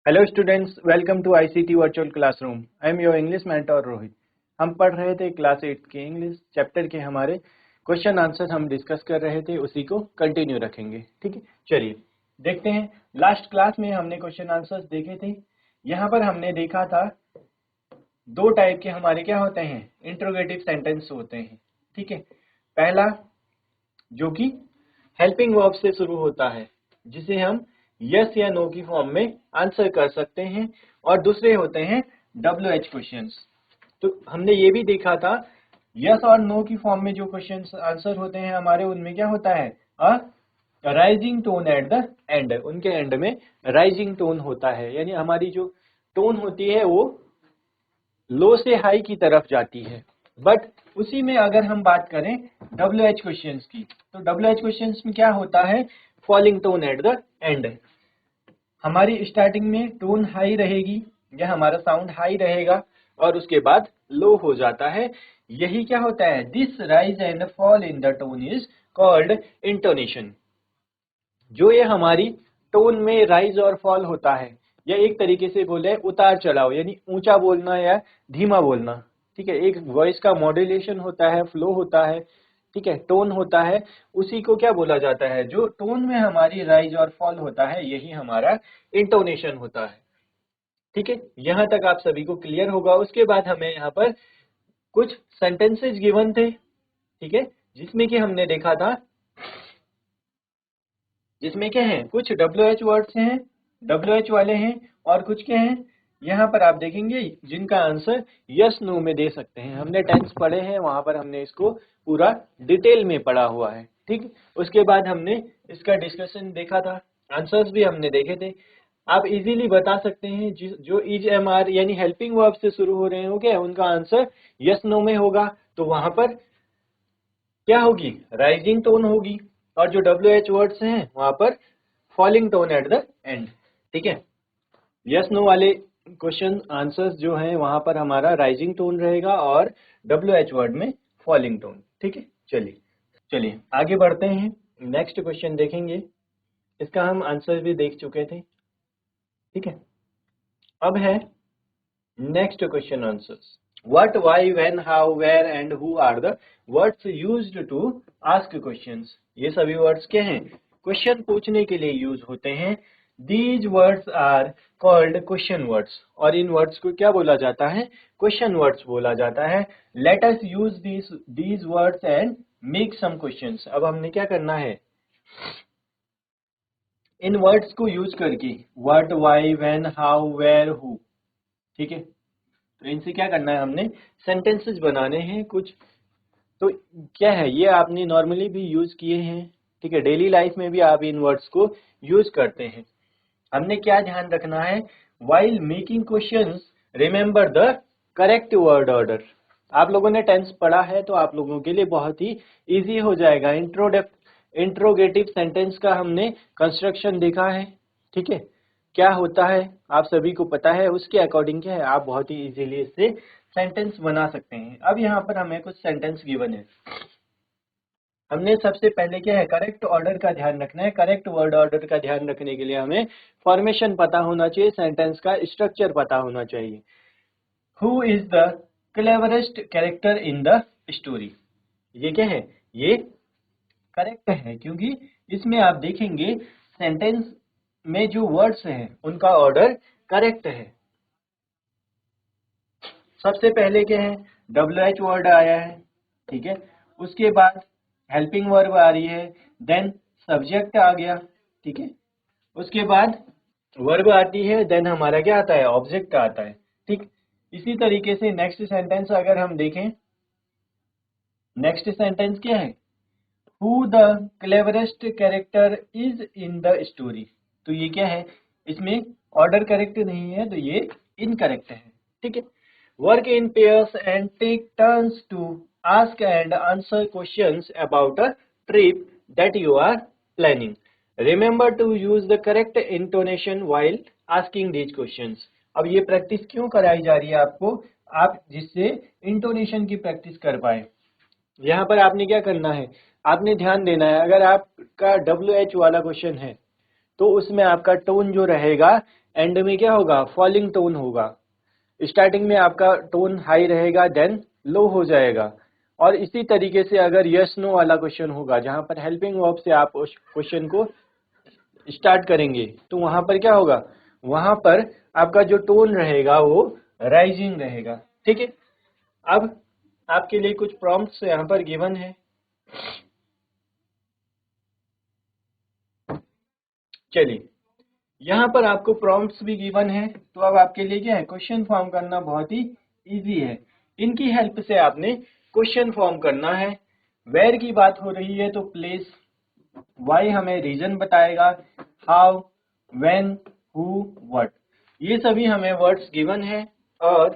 Hello students, welcome to ICT virtual classroom. I am your English mentor Rohit. हम पढ़ रहे थे क्लास 8 के इंग्लिश चैप्टर के हमारे क्वेश्चन आंसर हम डिस्कस कर रहे थे, उसी को कंटिन्यू रखेंगे। ठीक है, चलिए देखते हैं। लास्ट क्लास में हमने क्वेश्चन आंसर्स देखे थे। यहाँ पर हमने देखा था दो टाइप के हमारे क्या होते हैं, इंट्रोगेटिव सेंटेंस होते हैं। ठीक है, पहला जो कि हेल्पिंग वर्ब से शुरू होता है, जिसे हम यस या नो की फॉर्म में आंसर कर सकते हैं, और दूसरे होते हैं WH क्वेश्चंस। तो हमने ये भी देखा था यस और नो की फॉर्म में जो क्वेश्चंस आंसर होते हैं हमारे, उनमें क्या होता है rising tone at the end. उनके एंड में राइजिंग टोन होता है, यानी हमारी जो टोन होती है वो लो से हाई की तरफ जाती है। बट उसी में अगर हम बात करें WH क्वेश्चंस की, तो WH क्वेश्चंस में क्या होता है, falling tone at the end. हमारी स्टार्टिंग में टोन हाई रहेगी या हमारा साउंड हाई रहेगा और उसके बाद लो हो जाता है। यही क्या होता है, this rise and fall in the tone is called intonation. जो ये हमारी टोन में राइज और फॉल होता है, या एक तरीके से बोले उतार चढ़ाव, यानी ऊंचा बोलना या धीमा बोलना। ठीक है, एक वॉइस का मॉड्यूलेशन होता है, फ्लो होता है, ठीक है, टोन होता है। उसी को क्या बोला जाता है, जो टोन में हमारी राइज और फॉल होता है, यही हमारा इंटोनेशन होता है। ठीक है, यहाँ तक आप सभी को क्लियर होगा। उसके बाद हमें यहाँ पर कुछ सेंटेंसेस गिवन थे, ठीक है, जिसमें कि हमने देखा था, जिसमें क्या है, कुछ WH वर्ड्स हैं, WH वाले हैं, और कुछ क्या हैं, यहाँ पर आप देखेंगे जिनका आंसर यस नो में दे सकते हैं। हमने टेंस पढ़े हैं, वहां पर हमने इसको पूरा डिटेल में पढ़ा हुआ है। ठीक, उसके बाद हमने इसका डिस्कशन देखा था, आंसर्स भी हमने देखे थे। आप इजीली बता सकते हैं जो इज MR यानी हेल्पिंग वर्ब से शुरू हो रहे होंगे, उनका आंसर यस नो में होगा। तो वहां पर क्या होगी, राइजिंग टोन होगी, और जो WH वर्ड्स हैं वहां पर falling tone at the end. ठीक है, यस नो वाले क्वेश्चन आंसर्स जो हैं वहां पर हमारा राइजिंग टोन रहेगा और WH वर्ड में फॉलिंग टोन। ठीक है, चलिए चलिए आगे बढ़ते हैं, नेक्स्ट क्वेश्चन देखेंगे। इसका हम आंसर भी देख चुके थे। ठीक है, अब है next question answers. What, why, when, how, where and who are the words used to ask questions? ये सभी वर्ड्स क्या हैं, क्वेश्चन पूछने के लिए यूज होते हैं। These words are called question words, और इन वर्ड्स को क्या बोला जाता है, क्वेश्चन वर्ड्स बोला जाता है। Let us use these words and make some questions। अब हमने क्या करना है, इन वर्ड्स को यूज करके what, why, when, how, where, who, ठीक है, तो इनसे क्या करना है, हमने सेंटेंसेस बनाने हैं कुछ। तो क्या है, ये आपने नॉर्मली भी यूज किए हैं। ठीक है, डेली लाइफ में भी आप इन वर्ड्स को यूज करते हैं। हमने क्या ध्यान रखना है, while making questions remember the correct word order. आप लोगों ने टेंस पढ़ा है तो आप लोगों के लिए बहुत ही इजी हो जाएगा। इंट्रोगेटिव सेंटेंस का हमने कंस्ट्रक्शन देखा है। ठीक है, क्या होता है आप सभी को पता है, उसके अकॉर्डिंग क्या है, आप बहुत ही इजीली इससे सेंटेंस बना सकते हैं। अब यहाँ पर हमें कुछ सेंटेंस गिवन है। हमने सबसे पहले क्या है, करेक्ट ऑर्डर का ध्यान रखना है। करेक्ट वर्ड ऑर्डर का ध्यान रखने के लिए हमें फॉर्मेशन पता होना चाहिए, सेंटेंस का स्ट्रक्चर पता होना चाहिए। Who is the cleverest character in the story, ये क्या है, ये करेक्ट है, क्योंकि इसमें आप देखेंगे सेंटेंस में जो वर्ड्स हैं उनका ऑर्डर करेक्ट है। सबसे पहले क्या है, WH वर्ड आया है, ठीक है, उसके बाद हेल्पिंग वर्ब आ रही है, देन सब्जेक्ट आ गया, ठीक है, उसके बाद वर्ब आती है, देन हमारा क्या आता है, ऑब्जेक्ट आता है। ठीक, इसी तरीके से नेक्स्ट सेंटेंस अगर हम देखें, नेक्स्ट सेंटेंस क्या है, who the cleverest character is in the story. तो ये क्या है, इसमें ऑर्डर करेक्ट नहीं है, तो ये इनकरेक्ट है। ठीक है, work in pairs and take turns to ask and answer questions about a trip that you are planning. Remember to use the correct intonation while asking these questions. अब ये practice क्यों कराई जा रही है आपको, आप जिससे इंटोनेशन की प्रैक्टिस कर पाए। यहाँ पर आपने क्या करना है, आपने ध्यान देना है, अगर आपका WH वाला क्वेश्चन है तो उसमें आपका टोन जो रहेगा एंड में क्या होगा, फॉलिंग टोन होगा। स्टार्टिंग में आपका टोन हाई रहेगा, देन लो हो जाएगा। और इसी तरीके से अगर यस नो वाला क्वेश्चन होगा जहां पर हेल्पिंग वर्ब से आप उस क्वेश्चन को स्टार्ट करेंगे, तो वहां पर क्या होगा, वहां पर आपका जो टोन रहेगा वो राइजिंग रहेगा। ठीक है, अब आपके लिए कुछ प्रॉम्प्ट्स यहाँ पर गिवन है। चलिए, यहाँ पर आपको प्रॉम्प्ट्स भी गिवन है, तो अब आपके लिए क्या है, क्वेश्चन फॉर्म करना बहुत ही इजी है। इनकी हेल्प से आपने क्वेश्चन फॉर्म करना है। वेयर की बात हो रही है तो प्लेस, वाई हमें रीजन बताएगा, हाउ, व्हेन, हु, व्हाट, ये सभी हमें वर्ड्स गिवन है। और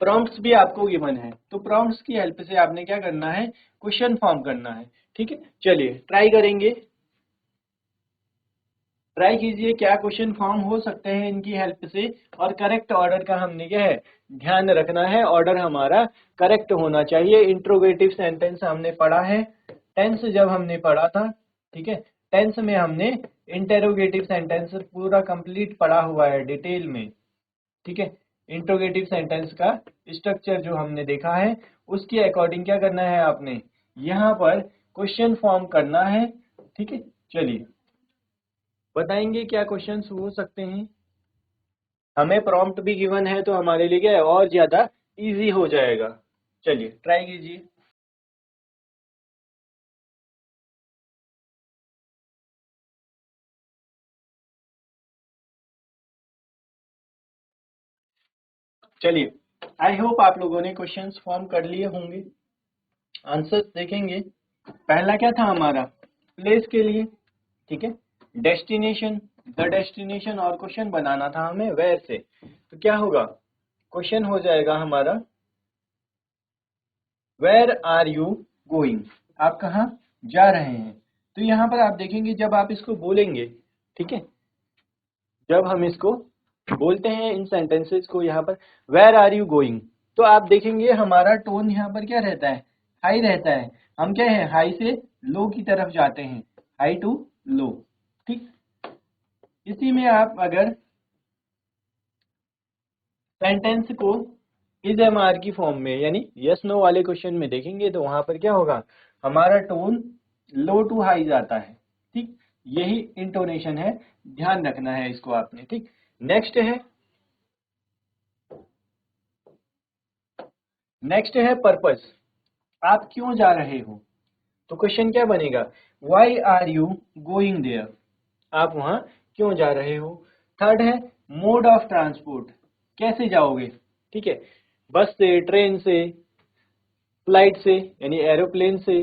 प्रॉम्प्ट्स भी आपको गिवन है, तो प्रॉम्प्ट्स की हेल्प से आपने क्या करना है, क्वेश्चन फॉर्म करना है। ठीक है, चलिए ट्राई करेंगे, ट्राई कीजिए क्या क्वेश्चन फॉर्म हो सकते हैं इनकी हेल्प से। और करेक्ट ऑर्डर का हमने क्या है, ध्यान रखना है, ऑर्डर हमारा करेक्ट होना चाहिए। इंट्रोगेटिव सेंटेंस हमने पढ़ा है, टेंस जब हमने पढ़ा था, ठीक है, टेंस में हमने इंटेरोगेटिव सेंटेंस पूरा कंप्लीट पढ़ा हुआ है डिटेल में। ठीक है, इंट्रोगेटिव सेंटेंस का स्ट्रक्चर जो हमने देखा है उसके अकॉर्डिंग क्या करना है, आपने यहाँ पर क्वेश्चन फॉर्म करना है। ठीक है, चलिए बताएंगे क्या क्वेश्चंस हो सकते हैं। हमें प्रॉम्प्ट भी गिवन है तो हमारे लिए क्या है, और ज्यादा इजी हो जाएगा। चलिए ट्राई कीजिए। चलिए, आई होप आप लोगों ने क्वेश्चंस फॉर्म कर लिए होंगे। आंसर्स देखेंगे। पहला क्या था हमारा, प्लेस के लिए, ठीक है, डेस्टिनेशन, द डेस्टिनेशन, और क्वेश्चन बनाना था हमें वेयर से। तो क्या होगा, क्वेश्चन हो जाएगा हमारा वेयर आर यू गोइंग, आप कहाँ जा रहे हैं। तो यहाँ पर आप देखेंगे जब आप इसको बोलेंगे, ठीक है, जब हम इसको बोलते हैं इन सेंटेंसेस को, यहाँ पर वेयर आर यू गोइंग, तो आप देखेंगे हमारा टोन यहाँ पर क्या रहता है, हाई रहता है। हम क्या है, हाई से लो की तरफ जाते हैं, हाई टू लो। ठीक, इसी में आप अगर सेंटेंस को इज एम आर की फॉर्म में यानी यस नो वाले क्वेश्चन में देखेंगे तो वहां पर क्या होगा, हमारा टोन लो टू हाई जाता है। ठीक, यही इंटोनेशन है, ध्यान रखना है इसको आपने। ठीक, नेक्स्ट है पर्पस, आप क्यों जा रहे हो। तो क्वेश्चन क्या बनेगा, why are you going there, आप वहां क्यों जा रहे हो। थर्ड है मोड ऑफ ट्रांसपोर्ट, कैसे जाओगे। ठीक है, बस से, ट्रेन से, फ्लाइट से यानी एरोप्लेन से,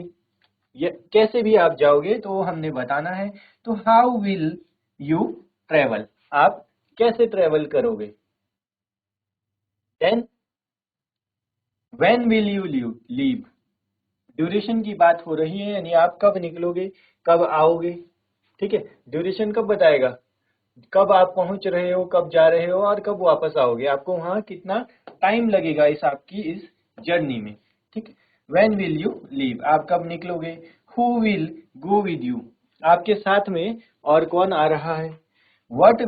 ये कैसे भी आप जाओगे तो हमने बताना है। तो हाउ विल यू ट्रेवल, आप कैसे ट्रेवल करोगे। Then when will you leave, duration की बात हो रही है यानी आप कब निकलोगे, कब आओगे। ठीक है, ड्यूरेशन कब बताएगा, कब आप पहुंच रहे हो, कब जा रहे हो, और कब वापस आओगे, आपको वहां कितना टाइम लगेगा इस आपकी इस जर्नी में। ठीक, व्हेन विल यू लीव, आप कब निकलोगे। Who will go with you, आपके साथ में और कौन आ रहा है। What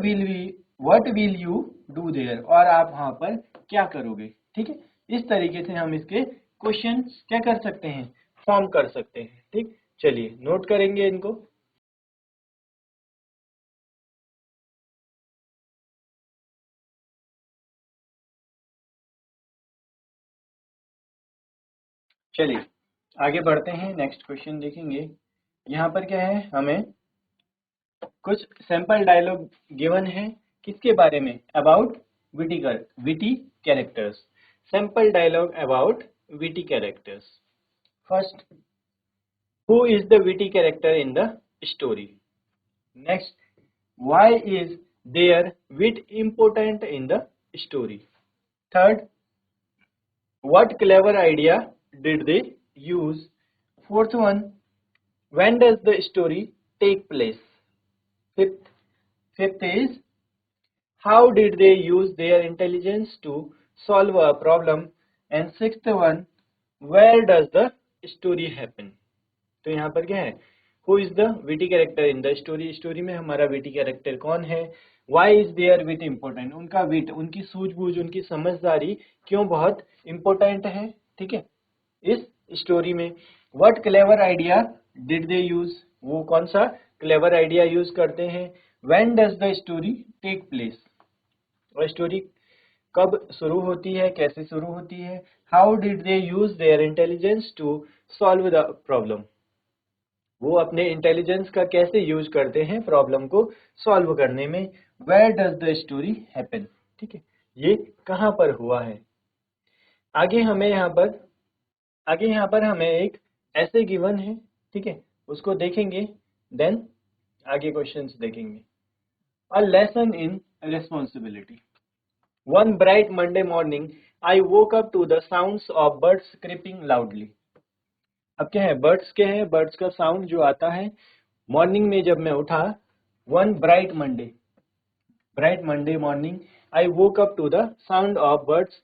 will you do their, और आप वहां पर क्या करोगे। ठीक है, इस तरीके से हम इसके क्वेश्चन क्या कर सकते हैं, फॉर्म कर सकते हैं। ठीक, चलिए नोट करेंगे इनको। चलिए आगे बढ़ते हैं, नेक्स्ट क्वेश्चन देखेंगे। यहाँ पर क्या है, हमें कुछ सैंपल डायलॉग गिवन है, किसके बारे में, about witty characters. Sample dialogue about witty characters. First, who is the witty character in the story. Next, why is their wit important in the story. Third, what clever idea did they use? Fourth one, when does the story take place? Fifth is, how did they use their intelligence to solve a problem? And sixth one, where does the story happen? तो यहाँ पर क्या है, who is the witty character in the story, story में हमारा witty character कौन है, why is their wit important, उनका विट, उनकी सूझबूझ, उनकी समझदारी क्यों बहुत इम्पोर्टेंट है, ठीक है, इस स्टोरी में। What clever idea did they use, वो कौन सा क्लेवर आइडिया यूज करते हैं। When does the story take place, और स्टोरी कब शुरू होती है, कैसे शुरू होती है। How did they use their intelligence to solve the problem, वो अपने इंटेलिजेंस का कैसे यूज करते हैं प्रॉब्लम को सॉल्व करने में। Where does the story happen, ठीक है, ये कहाँ पर हुआ है। आगे यहाँ पर हमें एक ऐसे गिवन है, ठीक है, उसको देखेंगे, देन आगे क्वेश्चंस देखेंगे। A lesson in responsibility. One bright Monday morning, I woke up to the sounds of birds creeping loudly. अब क्या है, बर्ड्स के हैं, बर्ड्स का साउंड जो आता है मॉर्निंग में जब मैं उठा। One bright Monday morning I woke up to the sound of birds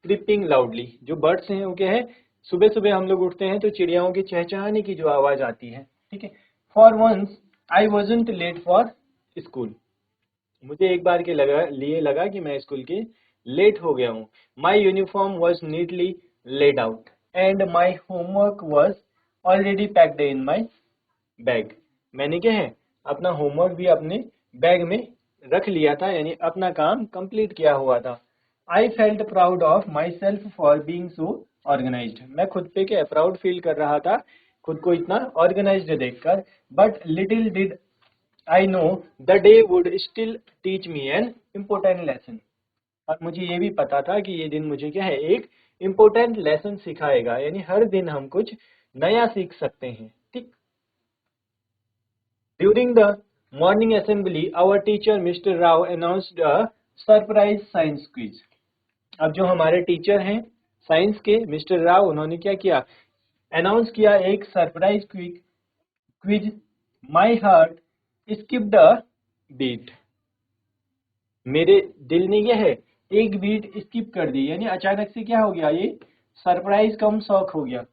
chirping loudly. जो बर्ड्स हैं वो क्या है, सुबह सुबह हम लोग उठते हैं तो चिड़ियाओं की चहचहाने की जो आवाज आती है, ठीक है। For once I wasn't late for school, मुझे एक बार के लिए लगा कि मैं स्कूल के लेट हो गया हूँ। My uniform was neatly laid out and my homework was already packed in my bag. मैंने क्या है, अपना होमवर्क भी अपने बैग में रख लिया था, यानी अपना काम कंप्लीट किया हुआ था। I felt proud of myself for being so organised, मैं खुद पे क्या प्राउड फील कर रहा था, खुद को इतना ऑर्गेनाइज्ड देखकर। But little did I know the day would still teach me an important lesson, और मुझे ये भी पता था कि ये दिन मुझे क्या है, एक इम्पोर्टेंट लेसन सिखाएगा, यानी हर दिन हम कुछ नया सीख सकते हैं, ठीक। During the morning assembly hour teacher mister Rao announced a surprise science quiz. अब जो हमारे टीचर हैं साइंस के मिस्टर राव, उन्होंने क्या किया, अनाउंस किया एक surprise quiz. My heart skipped a beat, मेरे दिल ने क्या है एक बीट स्किप कर दी, यानी अचानक से क्या हो गया, ये सरप्राइज कम शॉक हो गया।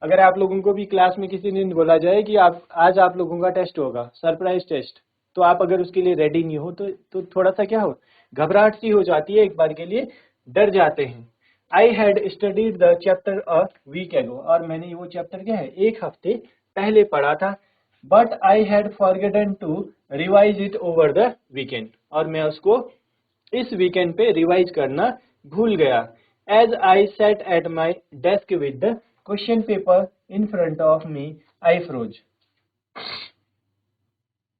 अगर आप लोगों को भी क्लास में किसी दिन बोला जाए कि आज आप लोगों का टेस्ट होगा, सरप्राइज टेस्ट, तो आप अगर उसके लिए रेडी नहीं हो तो थोड़ा सा क्या हो, घबराहट सी हो जाती है, एक बार के लिए डर जाते हैं। I had studied the chapter a week ago, और मैंने वो चैप्टर क्या है एक हफ्ते पहले पढ़ा था। But I had forgotten to revise it over the weekend, और मैं उसको इस वीकेंड पे रिवाइज करना भूल गया। As I sat at my desk with the question paper in front of me I froze,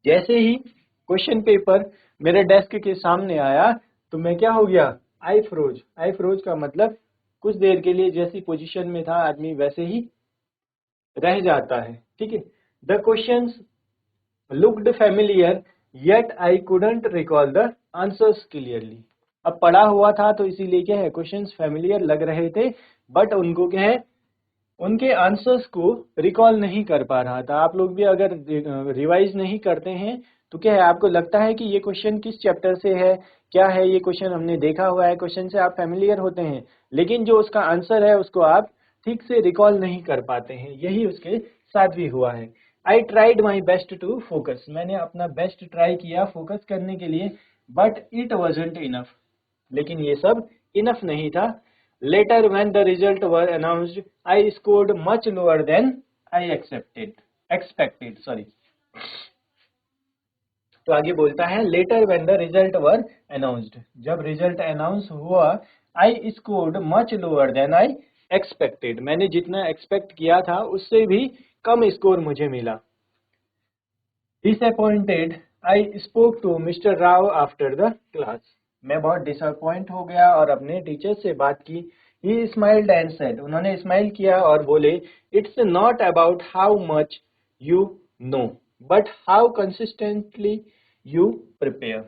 जैसे ही क्वेश्चन पेपर मेरे डेस्क के सामने आया तो मैं क्या हो गया, आई फ्रोज। आई फ्रोज का मतलब कुछ देर के लिए जैसी पोजीशन में था आदमी वैसे ही रह जाता है, ठीक है। The questions looked familiar yet I couldn't recall the answers clearly. अब पढ़ा हुआ था तो इसीलिए क्या है, क्वेश्चंस फैमिलियर लग रहे थे, बट उनको क्या है, उनके आंसर्स को रिकॉल नहीं कर पा रहा था। आप लोग भी अगर रिवाइज नहीं करते हैं तो क्या है, आपको लगता है कि ये क्वेश्चन किस चैप्टर से है, क्या है ये क्वेश्चन, हमने देखा हुआ है, क्वेश्चन से आप फैमिलियर होते हैं, लेकिन जो उसका आंसर है उसको आप ठीक से रिकॉल नहीं कर पाते हैं। यही उसके साथ भी हुआ है। I tried my best to focus, मैंने अपना बेस्ट ट्राई किया फोकस करने के लिए, बट इट वॉजंट इनफ, लेकिन ये सब इनफ नहीं था। Later, when the results were announced, I scored much lower than I expected. Sorry. तो आगे बोलता है later when the result were announced, जब रिजल्ट अनाउंस हुआ, I scored much lower than I expected, मैंने जितना एक्सपेक्ट किया था उससे भी कम स्कोर मुझे मिला। Disappointed, I spoke to Mr. Rao after the class, मैं बहुत डिसअपॉइंट हो गया और अपने टीचर से बात की। He smiled and said, उन्होंने स्माइल किया और बोले, It's not about how much you know, but how consistently you prepare.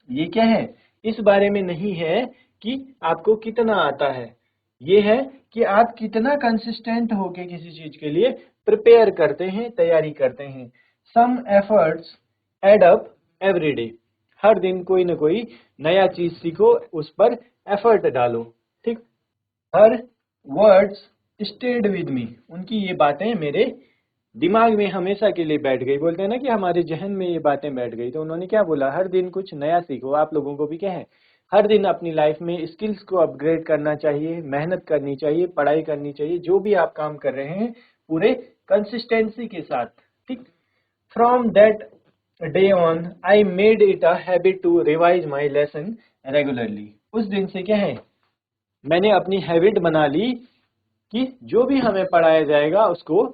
ये क्या है, इस बारे में नहीं है कि आपको कितना आता है, ये है कि आप कितना कंसिस्टेंट होके किसी चीज के लिए प्रिपेयर करते हैं, तैयारी करते हैं। Some efforts add up every day, हर दिन कोई ना कोई नया चीज सीखो, उस पर एफर्ट डालो, ठीक। हर वर्ड्स स्टेड विद मी, उनकी ये बातें मेरे दिमाग में हमेशा के लिए बैठ गई। बोलते हैं ना कि हमारे जहन में ये बातें बैठ गई। तो उन्होंने क्या बोला, हर दिन कुछ नया सीखो। आप लोगों को भी क्या है, हर दिन अपनी लाइफ में स्किल्स को अपग्रेड करना चाहिए, मेहनत करनी चाहिए, पढ़ाई करनी चाहिए। जो भी आप काम कर रहे हैं पूरे कंसिस्टेंसी के साथ, ठीक। From that day on I made it a habit to revise my lesson regularly. उस दिन से क्या है, मैंने अपनी हैबिट बना ली कि जो भी हमें पढ़ाया जाएगा उसको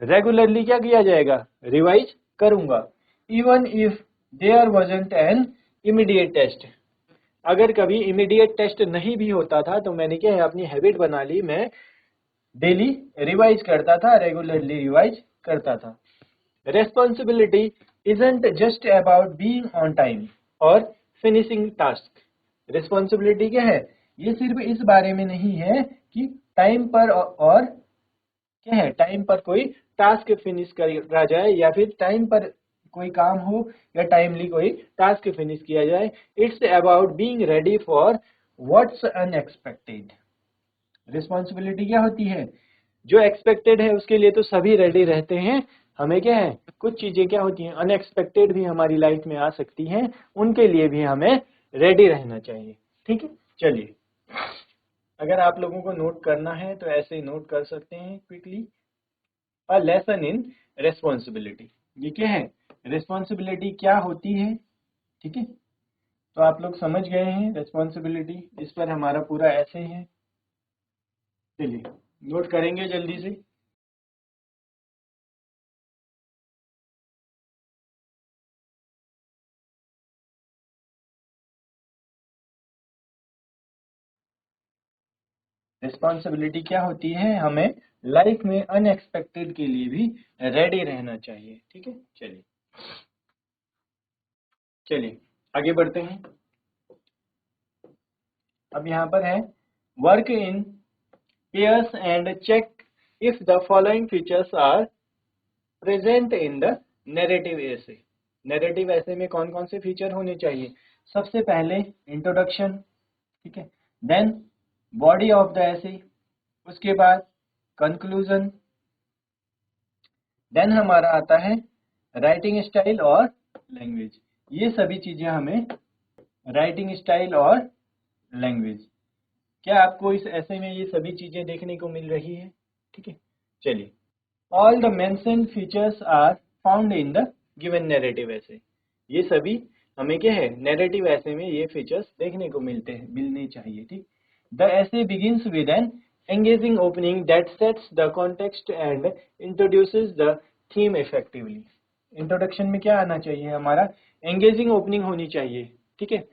रेगुलरली क्या किया जाएगा, रिवाइज करूंगा। Even if there wasn't an immediate test, अगर कभी इमीडिएट टेस्ट नहीं भी होता था तो मैंने क्या है, अपनी हैबिट बना ली, मैं डेली रिवाइज करता था, रेगुलरली रिवाइज करता था। Responsibility isn't just about being on time और फिनिशिंग टास्क। रिस्पॉन्सिबिलिटी क्या है, ये सिर्फ इस बारे में नहीं है कि टाइम पर और क्या है, टाइम पर कोई टास्क फिनिश करा जाए या फिर टाइम पर कोई काम हो या टाइमली कोई टास्क फिनिश किया जाए। It's about being ready for what's unexpected. Responsibility क्या होती है, जो एक्सपेक्टेड है उसके लिए तो सभी रेडी रहते हैं। हमें क्या है, कुछ चीजें क्या होती हैं, अनएक्सपेक्टेड भी हमारी लाइफ में आ सकती हैं, उनके लिए भी हमें रेडी रहना चाहिए। ठीक है, चलिए, अगर आप लोगों को नोट करना है तो ऐसे ही नोट कर सकते हैं quickly. A lesson in responsibility, ये क्या है, रिस्पॉन्सिबिलिटी क्या होती है। ठीक है, तो आप लोग समझ गए हैं रिस्पॉन्सिबिलिटी, इस पर हमारा पूरा ऐसे है। चलिए नोट करेंगे जल्दी से। रिस्पॉन्सिबिलिटी क्या होती है, हमें लाइफ में अनएक्सपेक्टेड के लिए भी रेडी रहना चाहिए। ठीक है, चलिए चलिए आगे बढ़ते हैं। अब यहाँ पर है work in pairs and check if the following features are present in the narrative essay. Narrative essay में कौन कौन से फीचर होने चाहिए, सबसे पहले इंट्रोडक्शन, ठीक है, then body of the essay, उसके बाद कंक्लूजन, देन हमारा आता है राइटिंग स्टाइल और लैंग्वेज। ये सभी चीजें हमें, राइटिंग स्टाइल और लैंग्वेज, क्या आपको इस ऐसे में ये सभी चीजें देखने को मिल रही है। ठीक है, चलिए, all the mentioned features are found in the given narrative essay. ये सभी हमें क्या है, नैरेटिव ऐसे में ये फीचर्स देखने को मिलते हैं, मिलने चाहिए। ठीक, the essay begins with an engaging opening that sets the context and introduces the theme effectively। Introduction में क्या आना चाहिए हमारा, एंगेजिंग ओपनिंग होनी चाहिए। ठीक है,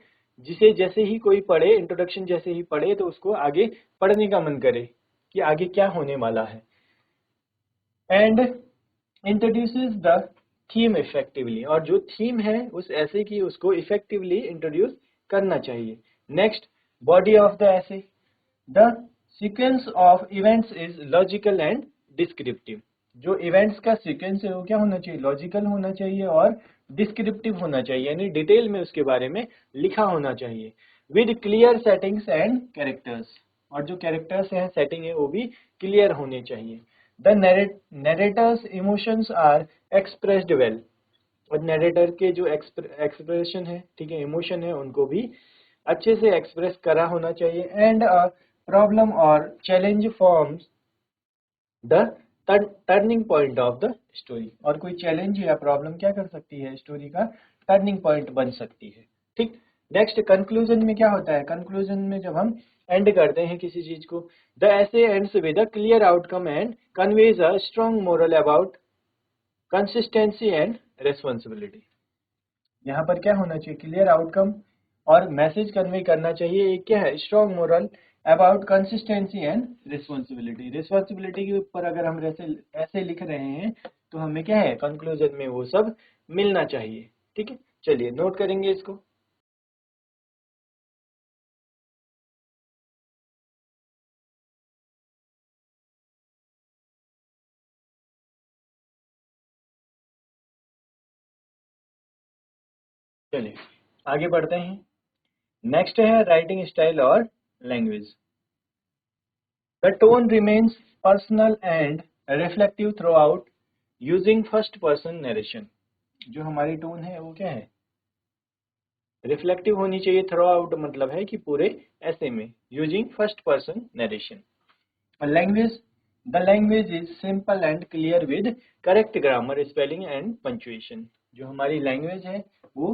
जिसे जैसे ही कोई पढ़े, इंट्रोडक्शन जैसे ही पढ़े तो उसको आगे पढ़ने का मन करे कि आगे क्या होने वाला है। And introduces the theme effectively, और जो थीम है उस ऐसे की उसको इफेक्टिवली इंट्रोड्यूस करना चाहिए। नेक्स्ट, बॉडी ऑफ द ऐसे, the sequence of events is logical and descriptive. जो इवेंट्स का सीक्वेंस है वो क्या होना चाहिए, लॉजिकल होना चाहिए और डिस्क्रिप्टिव होना चाहिए, यानी डिटेल में उसके बारे में लिखा होना चाहिए। With clear settings and characters, और जो कैरेक्टर्स हैं, सेटिंग है, वो भी क्लियर होने चाहिए। The narrator's emotions are expressed well, और नरेटर के जो एक्सप्रेशन है, ठीक है, इमोशन है, उनको भी अच्छे से एक्सप्रेस करा होना चाहिए। एंड अ प्रॉब्लम और challenge forms the turning point of the story, और कोई चैलेंज या प्रॉब्लम क्या कर सकती है, स्टोरी का टर्निंग पॉइंट बन सकती है। ठीक, नेक्स्ट कंक्लूजन में क्या होता है, कंक्लूजन में जब हम एंड करते हैं किसी चीज को, द ऐसे ends with a clear outcome and conveys a strong moral about consistency and responsibility. यहाँ पर क्या होना चाहिए, क्लियर आउटकम और मैसेज कन्वे करना चाहिए। एक क्या है, strong moral about consistency and responsibility. Responsibility के ऊपर अगर हम ऐसे ऐसे लिख रहे हैं तो हमें क्या है, कंक्लूजन में वो सब मिलना चाहिए। ठीक है, चलिए नोट करेंगे इसको। चलिए आगे बढ़ते हैं। नेक्स्ट है राइटिंग स्टाइल और language. The tone remains personal and reflective through out using first person narration. जो हमारी टोन है वो क्या है, रिफ्लेक्टिव होनी चाहिए थ्रू आउट, मतलब है कि पूरे ऐसे में using first person narration. Language, the language is simple and clear with correct grammar, spelling and punctuation. जो हमारी लैंग्वेज है वो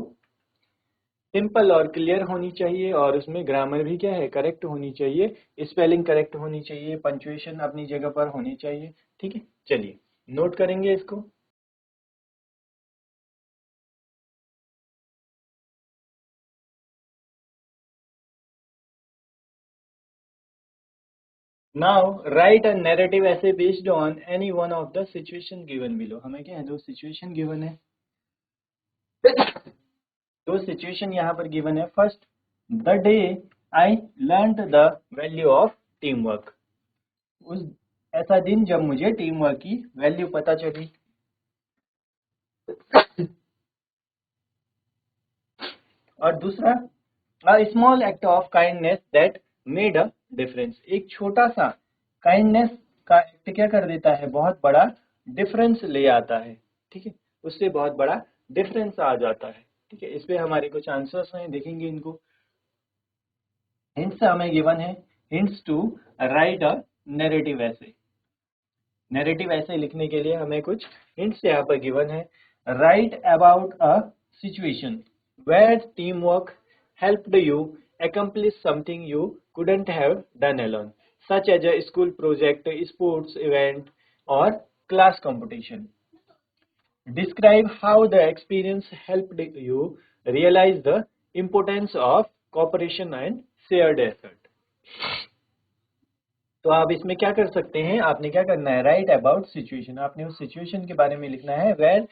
सिंपल और क्लियर होनी चाहिए और उसमें ग्रामर भी क्या है, करेक्ट होनी चाहिए, स्पेलिंग करेक्ट होनी चाहिए, पंक्चुएशन अपनी जगह पर होनी चाहिए। ठीक है, चलिए नोट करेंगे इसको। Now write a narrative essay based on any one of the situation given below। हमें क्या है, दो सिचुएशन गिवन है, दो सिचुएशन यहाँ पर गिवन है। First, the day I learned the value of team work. उस ऐसा दिन जब मुझे टीम वर्क की वैल्यू पता चली। और दूसरा, a small act of kindness that made a difference. एक छोटा सा काइंडनेस का एक्ट क्या कर देता है, बहुत बड़ा डिफरेंस ले आता है। ठीक है, उससे बहुत बड़ा डिफरेंस आ जाता है। ठीक है, इस पे हमारे कुछ आंसर्स हैं, देखेंगे इनको। हिंट्स हमें गिवन है, hints to write a narrative essay. Narrative essay लिखने के लिए हमें कुछ हिंट्स यहाँ पर गिवन है। Right about a situation where teamwork helped you accomplish something you couldn't have done alone, such as a school project, sports event, or class competition. Describe how the experience helped you realize the importance of cooperation and shared effort. तो आप इसमें क्या कर सकते हैं, आपने क्या करना है, राइट अबाउट सिचुएशन, आपने उस सिचुएशन के बारे में लिखना है where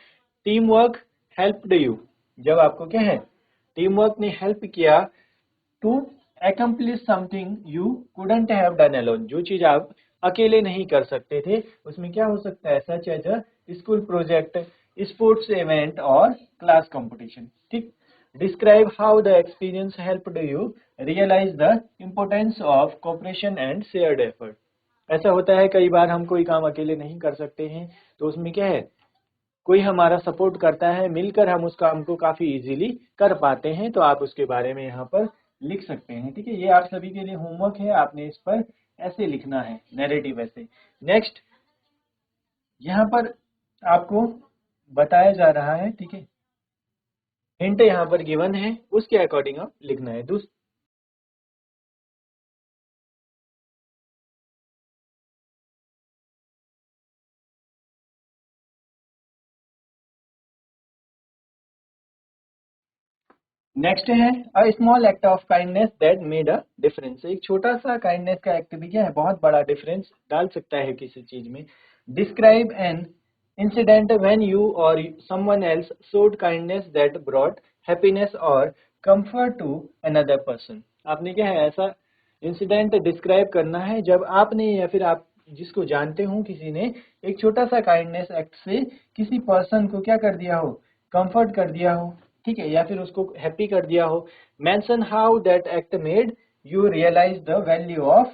team work helped you, जब आपको क्या है, टीम वर्क ने हेल्प किया to accomplish something you couldn't have done alone, जो चीज आप अकेले नहीं कर सकते थे। उसमें क्या हो सकता है, such as a school project, sports event और क्लास कंपटीशन। ठीक, describe how the experience helped you realise the importance of cooperation and shared effort. ऐसा होता है कई बार हम कोई काम अकेले नहीं कर सकते हैं, तो उसमें क्या है, कोई हमारा सपोर्ट करता है, मिलकर हम उस काम को काफी इजीली कर पाते हैं। तो आप उसके बारे में यहाँ पर लिख सकते हैं। ठीक है, ये आप सभी के लिए होमवर्क है, आपने इस पर ऐसे लिखना है, नैरेटिव ऐसे। नेक्स्ट, यहाँ पर आपको बताया जा रहा है, ठीक है, हिंट यहाँ पर गिवन है, उसके अकॉर्डिंग आप लिखना है। नेक्स्ट है a small act of kindness that made a difference. एक छोटा सा काइंडनेस का एक्ट भी क्या है, बहुत बड़ा डिफरेंस डाल सकता है किसी चीज में। Describe an incident when you और someone else showed kindness that brought happiness और कंफर्ट टू अनदर पर्सन। आपने क्या है, ऐसा इंसिडेंट डिस्क्राइब करना है जब आपने या फिर आप जिसको जानते हो किसी ने एक छोटा सा काइंडनेस एक्ट से किसी पर्सन को क्या कर दिया हो, कंफर्ट कर दिया हो। ठीक है, या फिर उसको हैप्पी कर दिया हो। Mention how that act made you realise the value of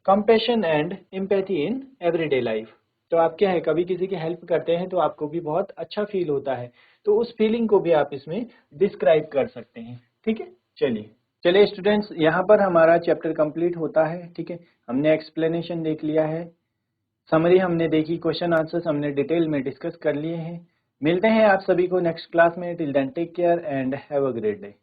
compassion and empathy in everyday life. तो आप क्या है, कभी किसी की हेल्प करते हैं तो आपको भी बहुत अच्छा फील होता है, तो उस फीलिंग को भी आप इसमें डिस्क्राइब कर सकते हैं। ठीक है, चलिए चलिए स्टूडेंट्स, यहाँ पर हमारा चैप्टर कंप्लीट होता है। ठीक है, हमने एक्सप्लेनेशन देख लिया है, समरी हमने देखी, क्वेश्चन आंसर्स हमने डिटेल में डिस्कस कर लिए हैं। मिलते हैं आप सभी को नेक्स्ट क्लास में। Till then take care and have a great day.